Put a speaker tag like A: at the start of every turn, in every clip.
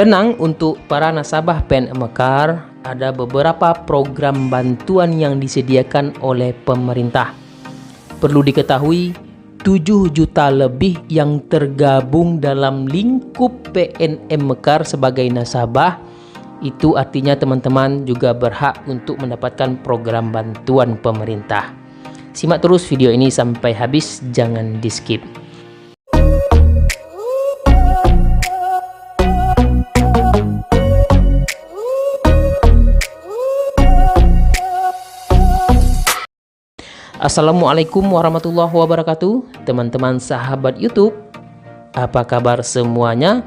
A: Tenang, untuk para nasabah PNM Mekar, ada beberapa program bantuan yang disediakan oleh pemerintah. Perlu diketahui, 7 juta lebih yang tergabung dalam lingkup PNM Mekar sebagai nasabah. Itu artinya teman-teman juga berhak untuk mendapatkan program bantuan pemerintah. Simak terus video ini sampai habis, jangan di skip. Assalamualaikum warahmatullahi wabarakatuh, teman-teman sahabat YouTube. Apa kabar semuanya?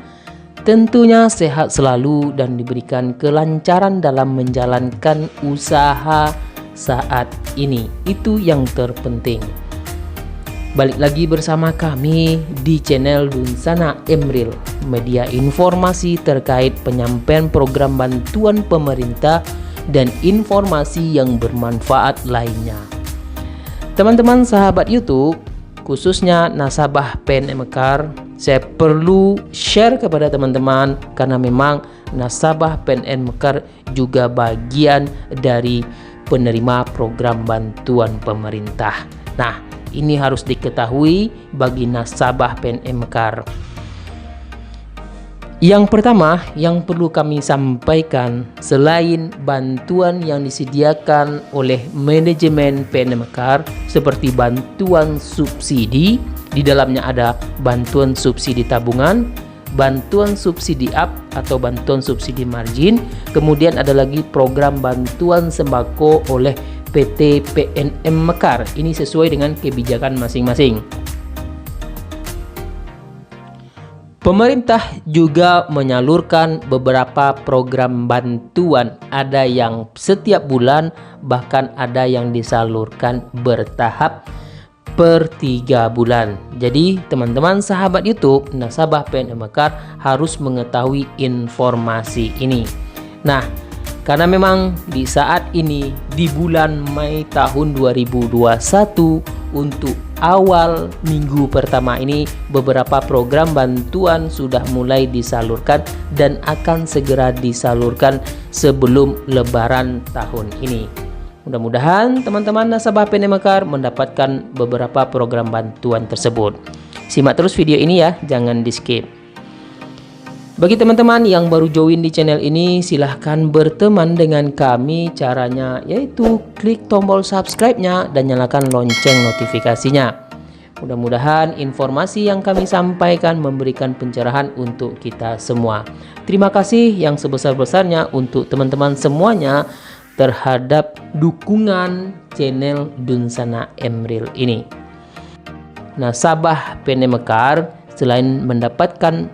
A: Tentunya sehat selalu dan diberikan kelancaran dalam menjalankan usaha saat ini. Itu yang terpenting. Balik lagi bersama kami di channel Dunsana Emril, media informasi terkait penyampaian program bantuan pemerintah dan informasi yang bermanfaat lainnya. Teman-teman sahabat YouTube, khususnya nasabah PNM Mekar, saya perlu share kepada teman-teman karena memang nasabah PNM Mekar juga bagian dari penerima program bantuan pemerintah. Nah, ini harus diketahui bagi nasabah PNM Mekar. Yang pertama yang perlu kami sampaikan, selain bantuan yang disediakan oleh manajemen PNM Mekar seperti bantuan subsidi, di dalamnya ada bantuan subsidi tabungan, bantuan subsidi up atau bantuan subsidi margin, kemudian ada lagi program bantuan sembako oleh PT PNM Mekar. Ini sesuai dengan kebijakan masing-masing. Pemerintah juga menyalurkan beberapa program bantuan, ada yang setiap bulan, bahkan ada yang disalurkan bertahap per 3 bulan. Jadi teman-teman sahabat YouTube, nasabah PNM Mekar harus mengetahui informasi ini. Nah, karena memang di saat ini di bulan Mei tahun 2021, untuk awal minggu pertama ini beberapa program bantuan sudah mulai disalurkan dan akan segera disalurkan sebelum lebaran tahun ini. Mudah-mudahan teman-teman nasabah PNM Mekar mendapatkan beberapa program bantuan tersebut. Simak terus video ini ya, jangan di skip. Bagi teman-teman yang baru join di channel ini, silahkan berteman dengan kami. Caranya yaitu klik tombol subscribe-nya dan nyalakan lonceng notifikasinya. Mudah-mudahan informasi yang kami sampaikan memberikan pencerahan untuk kita semua. Terima kasih yang sebesar-besarnya untuk teman-teman semuanya terhadap dukungan channel Dunsana Emril ini. Nasabah PNM Mekar selain mendapatkan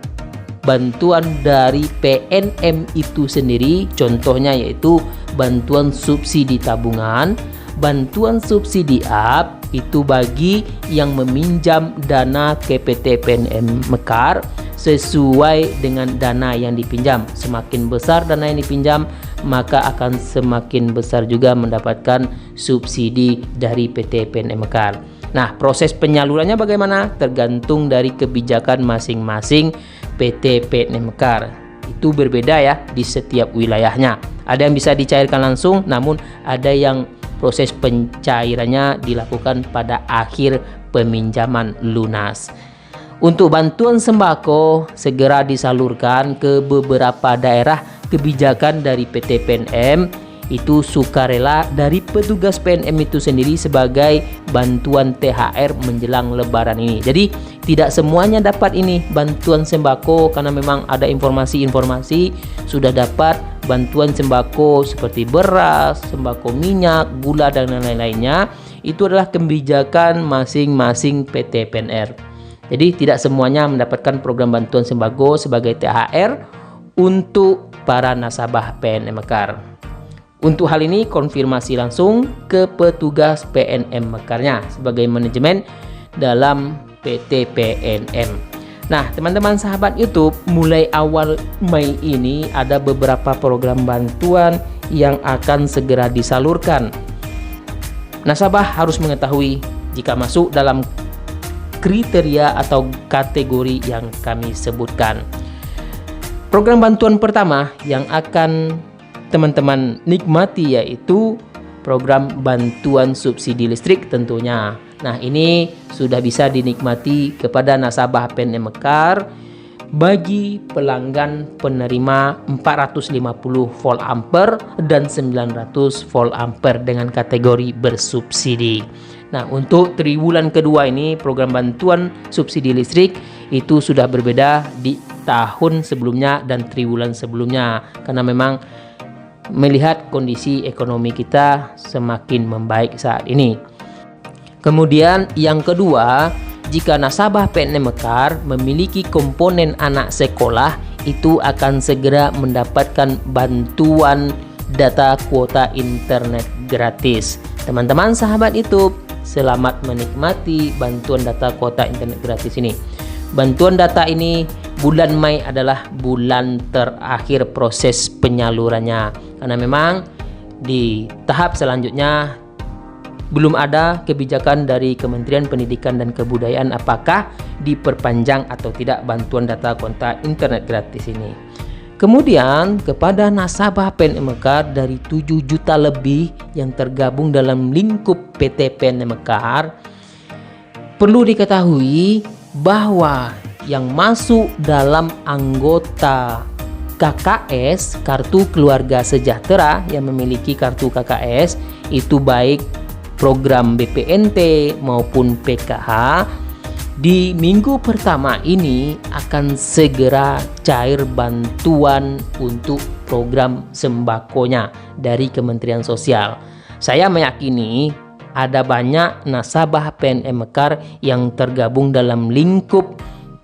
A: bantuan dari PNM itu sendiri, contohnya yaitu bantuan subsidi tabungan, bantuan subsidi up, itu bagi yang meminjam dana ke PT PNM Mekar sesuai dengan dana yang dipinjam. Semakin besar dana yang dipinjam, maka akan semakin besar juga mendapatkan subsidi dari PT PNM Mekar. Nah, proses penyalurannya bagaimana? Tergantung dari kebijakan masing-masing PT PNM Mekar. Itu berbeda ya di setiap wilayahnya. Ada yang bisa dicairkan langsung, namun ada yang proses pencairannya dilakukan pada akhir peminjaman lunas. Untuk bantuan sembako segera disalurkan ke beberapa daerah. Kebijakan dari PT PNM itu sukarela dari petugas PNM itu sendiri sebagai bantuan THR menjelang lebaran ini. Jadi tidak semuanya dapat ini bantuan sembako, karena memang ada informasi-informasi sudah dapat bantuan sembako seperti beras, sembako minyak, gula dan lain-lainnya. Itu adalah kebijakan masing-masing PT PNR. Jadi tidak semuanya mendapatkan program bantuan sembako sebagai THR untuk para nasabah PNM Mekar. Untuk hal ini konfirmasi langsung ke petugas PNM Mekarnya sebagai manajemen dalam PT PNM. Nah, teman-teman sahabat YouTube, mulai awal Mei ini ada beberapa program bantuan yang akan segera disalurkan. Nasabah harus mengetahui jika masuk dalam kriteria atau kategori yang kami sebutkan. Program bantuan pertama yang akan teman-teman nikmati yaitu program bantuan subsidi listrik tentunya. Nah, ini sudah bisa dinikmati kepada nasabah PNM Mekar bagi pelanggan penerima 450 volt ampere dan 900 volt ampere dengan kategori bersubsidi. Nah, untuk triwulan kedua ini program bantuan subsidi listrik itu sudah berbeda di tahun sebelumnya dan triwulan sebelumnya karena memang melihat kondisi ekonomi kita semakin membaik saat ini. Kemudian yang kedua, jika nasabah PNM Mekar memiliki komponen anak sekolah, itu akan segera mendapatkan bantuan data kuota internet gratis. Teman-teman sahabat YouTube, selamat menikmati bantuan data kuota internet gratis ini. Bantuan data ini bulan Mei adalah bulan terakhir proses penyalurannya karena memang di tahap selanjutnya belum ada kebijakan dari Kementerian Pendidikan dan Kebudayaan apakah diperpanjang atau tidak bantuan data kuota internet gratis ini. Kemudian kepada nasabah PNM Mekar dari 7 juta lebih yang tergabung dalam lingkup PT PNM Mekar, perlu diketahui bahwa yang masuk dalam anggota KKS, Kartu Keluarga Sejahtera, yang memiliki kartu KKS, itu baik program BPNT maupun PKH, di minggu pertama ini akan segera cair bantuan untuk program sembakonya dari Kementerian Sosial. Saya meyakini ada banyak nasabah PNM Mekar yang tergabung dalam lingkup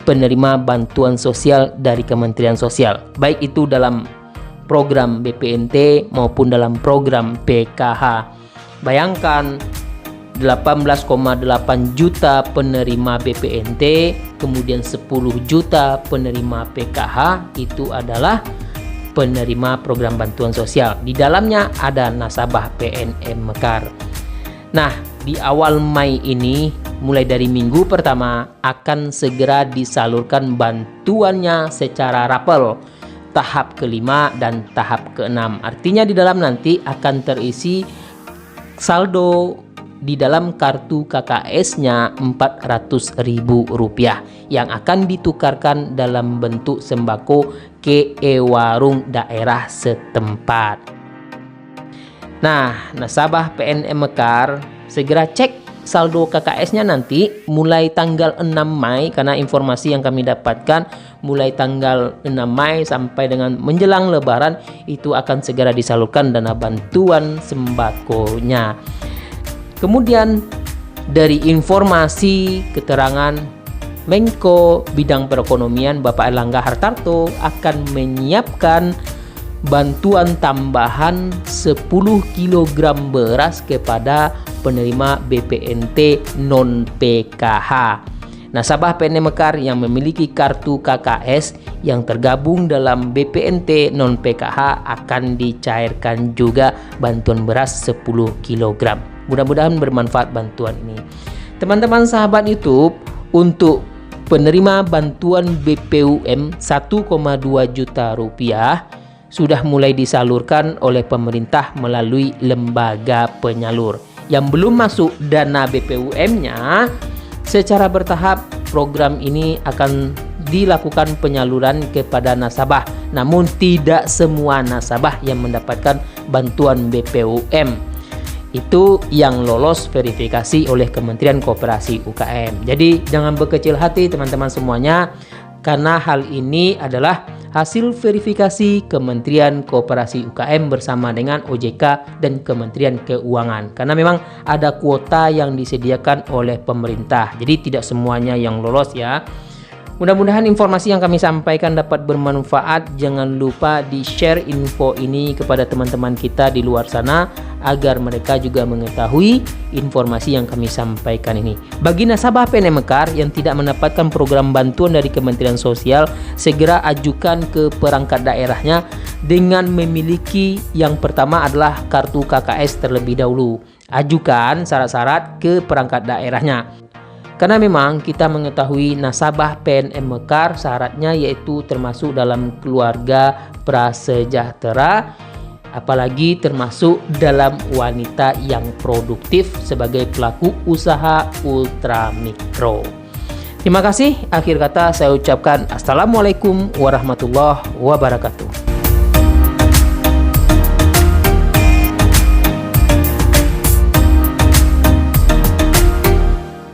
A: penerima bantuan sosial dari Kementerian Sosial, baik itu dalam program BPNT maupun dalam program PKH. Bayangkan 18,8 juta penerima BPNT, kemudian 10 juta penerima PKH, itu adalah penerima program bantuan sosial. Di dalamnya ada nasabah PNM Mekar. Nah, di awal Mei ini, mulai dari minggu pertama akan segera disalurkan bantuannya secara rapel tahap kelima dan tahap keenam. Artinya di dalam nanti akan terisi saldo di dalam kartu KKS-nya Rp400.000 yang akan ditukarkan dalam bentuk sembako ke warung daerah setempat. Nah, nasabah PNM Mekar segera cek saldo KKS-nya nanti mulai tanggal 6 Mei karena informasi yang kami dapatkan mulai tanggal 6 Mei sampai dengan menjelang Lebaran itu akan segera disalurkan dana bantuan sembakonya. Kemudian dari informasi keterangan Menko Bidang Perekonomian Bapak Erlangga Hartarto akan menyiapkan bantuan tambahan 10 kg beras kepada penerima BPNT non-PKH. Nasabah PNM Mekar yang memiliki kartu KKS yang tergabung dalam BPNT non-PKH akan dicairkan juga bantuan beras 10 kg. Mudah-mudahan bermanfaat bantuan ini. Teman-teman sahabat YouTube, untuk penerima bantuan BPUM 1,2 juta rupiah sudah mulai disalurkan oleh pemerintah melalui lembaga penyalur. Yang belum masuk dana BPUM-nya, secara bertahap program ini akan dilakukan penyaluran kepada nasabah. Namun tidak semua nasabah yang mendapatkan bantuan BPUM itu yang lolos verifikasi oleh Kementerian Koperasi UKM. Jadi jangan berkecil hati teman-teman semuanya, karena hal ini adalah hasil verifikasi Kementerian Koperasi UKM bersama dengan OJK dan Kementerian Keuangan. Karena memang ada kuota yang disediakan oleh pemerintah. Jadi tidak semuanya yang lolos ya. Mudah-mudahan informasi yang kami sampaikan dapat bermanfaat. Jangan lupa di-share info ini kepada teman-teman kita di luar sana agar mereka juga mengetahui informasi yang kami sampaikan ini. Bagi nasabah PNM Mekar yang tidak mendapatkan program bantuan dari Kementerian Sosial, segera ajukan ke perangkat daerahnya dengan memiliki yang pertama adalah kartu KKS terlebih dahulu. Ajukan syarat-syarat ke perangkat daerahnya. Karena memang kita mengetahui nasabah PNM Mekar syaratnya yaitu termasuk dalam keluarga prasejahtera, apalagi termasuk dalam wanita yang produktif sebagai pelaku usaha ultramikro. Terima kasih. Akhir kata saya ucapkan Assalamualaikum warahmatullahi wabarakatuh.